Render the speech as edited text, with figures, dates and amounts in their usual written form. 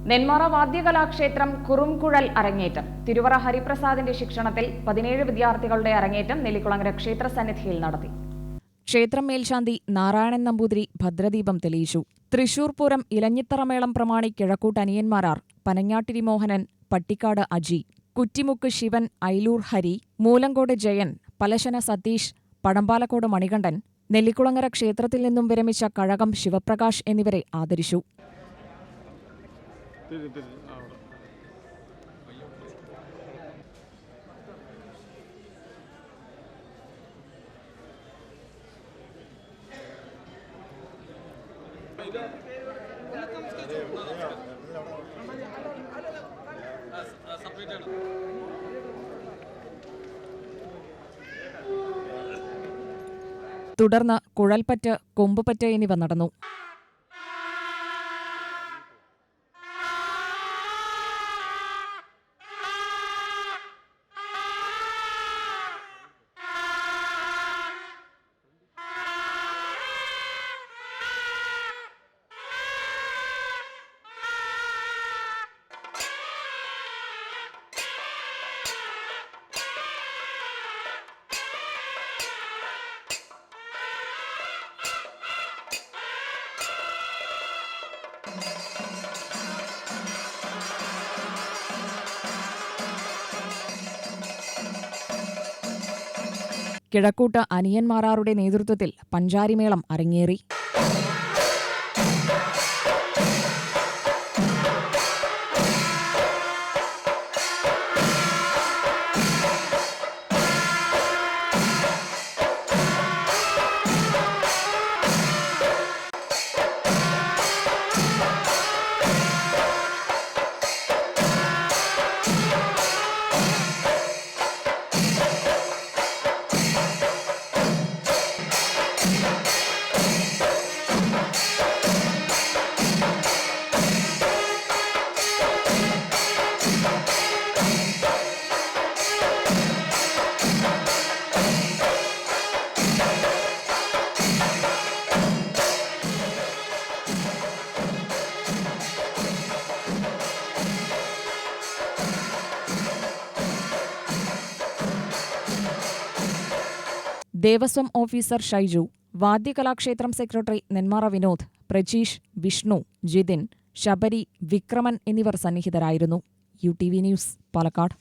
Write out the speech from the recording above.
നെന്മാറ വാദ്യകലാക്ഷേത്രം കുറുംകുഴൽ അരങ്ങേറ്റം. തിരുവറ ഹരിപ്രസാദിന്റെ ശിക്ഷണത്തിൽ 17 വിദ്യാർത്ഥികളുടെ അരങ്ങേറ്റം നെല്ലിക്കുളങ്ങര ക്ഷേത്ര സന്നിധിയിൽ നടത്തി. ക്ഷേത്രം മേൽശാന്തി നാരായണൻ നമ്പൂതിരി ഭദ്രദീപം തെളിയിച്ചു. തൃശൂർ പൂരം ഇലഞ്ഞിത്തറമേളം പ്രമാണി കിഴക്കൂട്ട് അനിയന്മാരാർ പനങ്ങാട്ടിരി മോഹനൻ, പട്ടിക്കാട് അജി, കുറ്റിമുക്ക് ശിവൻ, ഐലൂർ ഹരി, മൂലങ്കോട് ജയൻ, പലശന സതീഷ്, പടമ്പാലക്കോട് മണികണ്ഠൻ, നെല്ലിക്കുളങ്ങര ക്ഷേത്രത്തിൽ നിന്നും വിരമിച്ച കഴകം ശിവപ്രകാശ് എന്നിവരെ ആദരിച്ചു. തുടർന്ന് കുഴൽപ്പറ്റ്, കൊമ്പുപറ്റ് എന്നിവ നടന്നു. കിഴക്കൂട്ട് അനിയന്മാരാരുടെ നേതൃത്വത്തിൽ പഞ്ചാരിമേളം അരങ്ങേറി. ദേവസ്വം ഓഫീസർ ഷൈജു, വാദ്യകലാക്ഷേത്രം സെക്രട്ടറി നെന്മാറ വിനോദ്, പ്രജീഷ്, വിഷ്ണു, ജിതിൻ, ശബരി, വിക്രമൻ എന്നിവർ സന്നിഹിതരായിരുന്നു. UTV news, Palakkad.